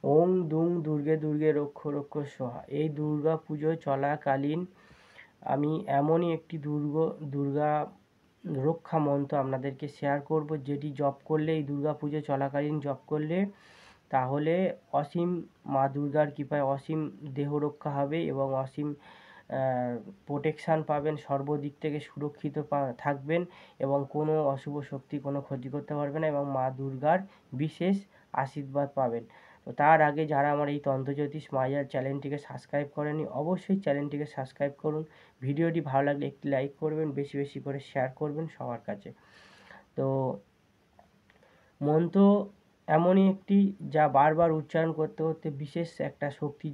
ওং দুং দুর্গে দুর্গে রক্ষ রক্ষ সোহা। এই দুর্গা পুজো চলাকালীন আমি এমনই একটি দুর্গা রক্ষা মন্ত্র আপনাদেরকে শেয়ার করব, যেটি জপ করলে, এই দুর্গা পুজো চলাকালীন জপ করলে, তাহলে অসীম মা দুর্গার কৃপায় অসীম দেহ রক্ষা হবে এবং অসীম প্রোটেকশান পাবেন, সর্বদিক থেকে সুরক্ষিত থাকবেন এবং কোনো অশুভ শক্তি কোনো ক্ষতি করতে পারবে না এবং মা দুর্গার বিশেষ আশীর্বাদ পাবেন। তো তার আগে যারা আমার এই তন্ত্রজ্যোতিষ মায়ার চ্যানেলটিকে সাবস্ক্রাইব করেনি, অবশ্যই চ্যানেলটিকে সাবস্ক্রাইব করুন। ভিডিওটি ভালো লাগলে একটি লাইক করবেন, বেশি বেশি করে শেয়ার করবেন সবার কাছে। তো মন্ত্র এমনই একটি, যা বারবার উচ্চারণ করতে করতে বিশেষ একটা শক্তি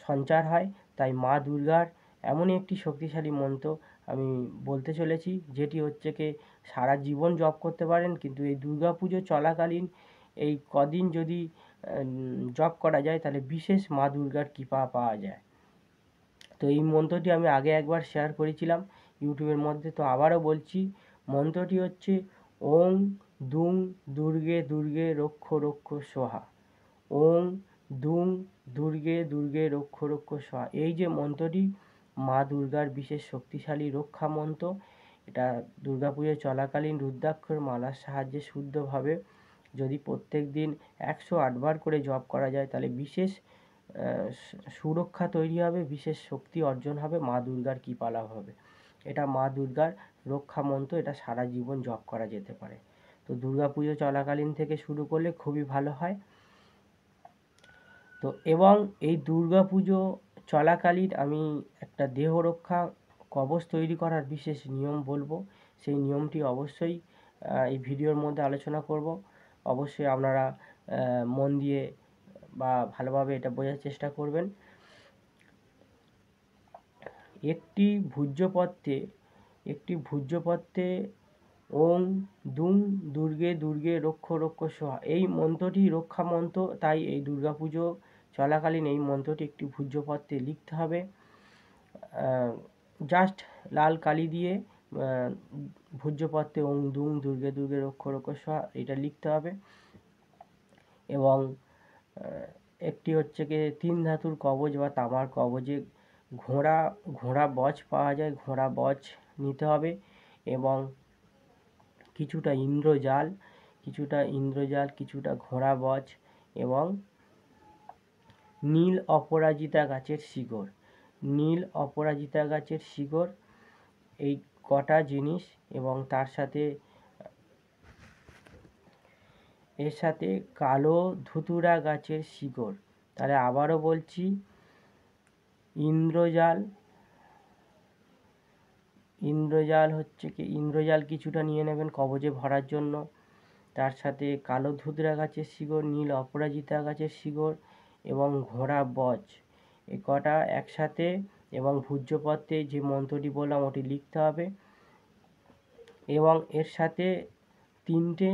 সঞ্চার হয়। তাই মা দুর্গার এমনই একটি শক্তিশালী মন্ত্র আমি বলতে চলেছি, যেটি হচ্ছে কি সারা জীবন জপ করতে পারেন, কিন্তু এই দুর্গা পুজো চলাকালীন এই কদিন যদি জপ করা যায়, তাহলে বিশেষ মা দুর্গার কৃপা পাওয়া যায়। তো এই মন্ত্রটি আমি আগে একবার শেয়ার করেছিলাম ইউটিউবের মধ্যে, তো আবারও বলছি। মন্ত্রটি হচ্ছে ওং দুং দুর্গে দুর্গে রক্ষ রক্ষ সোহা। ওং দুং দুর্গে দুর্গে রক্ষ রক্ষ সোহা। এই যে মন্ত্রটি মা দুর্গার বিশেষ শক্তিশালী রক্ষা মন্ত্র। এটা দুর্গা পুজো চলাকালীন রুদ্রাক্ষর মালার সাহায্যে শুদ্ধভাবে যদি প্রত্যেক দিন 108 বার করে জপ করা যায়, তাহলে বিশেষ সুরক্ষা তৈরি হবে, বিশেষ শক্তি অর্জন হবে, মা দুর্গার কৃপা লাভ হবে। এটা মা দুর্গার রক্ষা মন্ত্র, এটা সারা জীবন জপ করা যেতে পারে। তো দুর্গা পুজো চলাকালীন থেকে শুরু করলে খুবই ভালো হয়। তো এবং এই দুর্গা পুজো চলাকালীন আমি একটা দেহ রক্ষা কবচ তৈরি করার বিশেষ নিয়ম বলবো। সেই নিয়মটি অবশ্যই এই ভিডিওর মধ্যে আলোচনা করব। অবশ্যই আপনারা মন দিয়ে বা ভালোভাবে এটা বোঝার চেষ্টা করবেন। একটি ভূর্জপত্রে ওং দুং দুর্গে দুর্গে রক্ষ রক্ষ সোহা, এই মন্ত্রটি রক্ষা মন্ত্র। তাই এই দুর্গা পুজো চলাকালীন এই মন্ত্রটি একটি ভূর্জপত্রে লিখতে হবে। জাস্ট লাল কালি দিয়ে ভূর্জপত্রে ওং দুং দুর্গে দুর্গে রক্ষ রক্ষ সোহা এটা লিখতে হবে। এবং একটি হচ্ছে কি 3 ধাতুর কবচ বা তামার কবচে ঘোড়া বজ পাওয়া যায়, ঘোড়া বজ নিতে হবে এবং কিছুটা ইন্দ্রজাল, কিছুটা ঘোড়া বজ এবং নীল অপরাজিতা গাছের শিকড়, এই কটা জিনিস এবং এর সাথে কালো ধুতুরা গাছের শিকড়। তাহলে আবারও বলছি, ইন্দ্রজাল কিছুটা নিয়ে নেবেন কবচে ভরার জন্য। তার সাথে কালো ধুতরা গাছের শিকড়, নীল অপরাজিতা গাছের শিকড় এবং ঘোড়া বজ, এ কটা একসাথে এবং ভূর্জপত্রে যে মন্ত্রটি বললাম ওটি লিখতে হবে এবং এর সাথে 3টে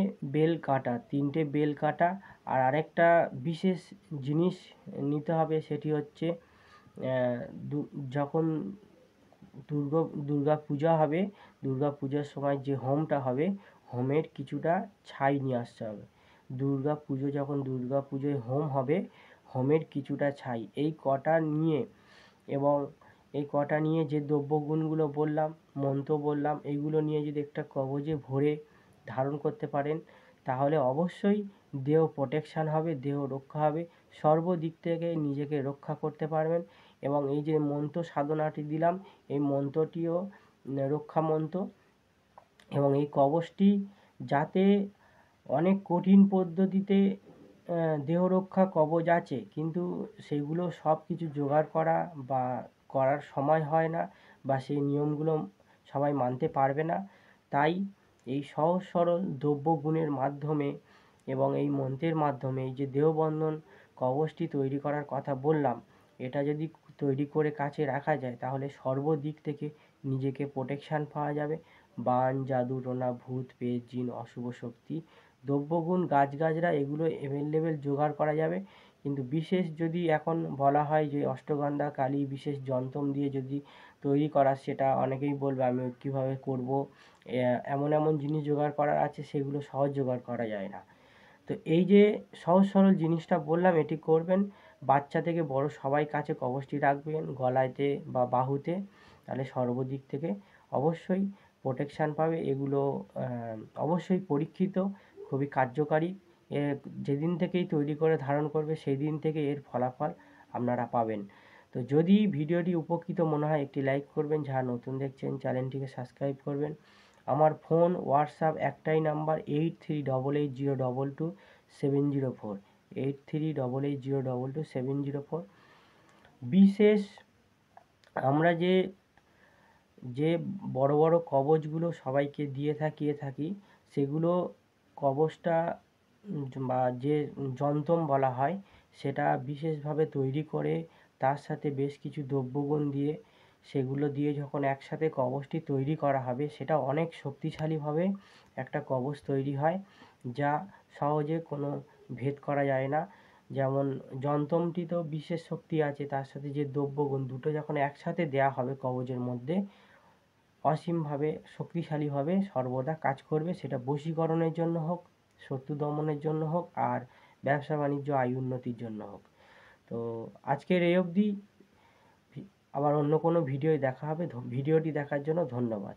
বেল কাটা আর আরেকটা বিশেষ জিনিস নিতে হবে। সেটি হচ্ছে যখন দুর্গা পূজা হবে, দুর্গা পূজার সময় যে হোমটা হবে, হোমের কিছুটা ছাই নিয়ে আসতে হবে। দুর্গা পুজোয় হোম হবে, হোমের কিছুটা ছাই, এই কটা নিয়ে যে দ্রব্যগুণগুলো বললাম, মন্ত্র বললাম, এইগুলো নিয়ে যদি একটা কবচে ভরে ধারণ করতে পারেন, তাহলে অবশ্যই দেহ প্রোটেকশান হবে, দেহ রক্ষা হবে, সর্বদিক থেকে নিজেকে রক্ষা করতে পারবেন। এবং এই যে মন্ত্র সাধনাটি দিলাম, এই মন্ত্রটিও রক্ষা মন্ত্র এবং এই কবচটি যাতে অনেক কঠিন পদ্ধতিতে দেহ রক্ষা কবচ আছে, কিন্তু সেগুলো সব কিছু জোগাড় করা বা করার সময় হয় না বা সেই নিয়মগুলো সবাই মানতে পারবে না। তাই এই সহজ সরল দ্রব্যগুণের মাধ্যমে এবং এই মন্ত্রের মাধ্যমে এই যে দেহবন্ধন কবচটি তৈরি করার কথা বললাম, এটা যদি তৈরি করে কাছে রাখা যায়, তাহলে সর্বদিক থেকে নিজেকে প্রোটেকশান পাওয়া যাবে। বান, জাদু টোনা, ভূত পেত, জিন, অশুভ শক্তি, দ্রব্যগুণ, গাছগাছরা এগুলো অ্যাভেলেবেল জোগাড় করা যাবে। কিন্তু বিশেষ যদি এখন বলা হয় যে অষ্টগন্ধা কালী বিশেষ যন্ত্র দিয়ে যদি তৈরি করা, সেটা অনেকেই বলবে আমি কীভাবে করব, এমন জিনিস জোগাড় করার আছে, সেগুলো সহজ জোগাড় করা যায় না। তো এই যে সহজ সরল জিনিসটা বললাম, এটি করবেন। বাচ্চা থেকে বড় সবাই কাছে কবচটি রাখবেন গলায়তে বা বাহুতে, তাহলে সর্বদিক থেকে অবশ্যই প্রোটেকশান পাবে। এগুলো অবশ্যই পরীক্ষিত, খুবই কার্যকারী। এ যেদিন থেকেই তৈরি করে ধারণ করবে সেই দিন থেকে এর ফলাফল আপনারা পাবেন। তো যদি ভিডিওটি উপকৃত মনে হয় একটি লাইক করবেন, যারা নতুন দেখছেন চ্যানেলটিকে সাবস্ক্রাইব করবেন। আমার ফোন হোয়াটসঅ্যাপ একটাই নাম্বার 8388022704, 8388022704। বিশেষ আমরা যে যে বড় বড় কবচগুলো সবাইকে দিয়ে থাকি সেগুলো কবচটা বা যে যন্তম বলা হয় সেটা বিশেষভাবে তৈরি করে তার সাথে বেশ কিছু দ্রব্যগুণ দিয়ে সেগুলো দিয়ে যখন একসাথে কবচটি তৈরি করা হবে সেটা অনেক শক্তিশালীভাবে একটা কবচ তৈরি হয়, যা সহজে কোনো ভেদ করা যায় না। যেমন যন্তমটি তো বিশেষ শক্তি আছে, তার সাথে যে দ্রব্যগুণ দুটো যখন একসাথে দেয়া হবে কবচের মধ্যে অসীমভাবে শক্তিশালীভাবে সর্বদা কাজ করবে, সেটা বশীকরণের জন্য হোক, শত্রু দমনের জন্য হোক, আর ব্যবসা বাণিজ্য আয় উন্নতির জন্য হোক। তো আজকের এই অবধি, আবার অন্য কোনো ভিডিওয় দেখা হবে। ভিডিওটি দেখার জন্য ধন্যবাদ।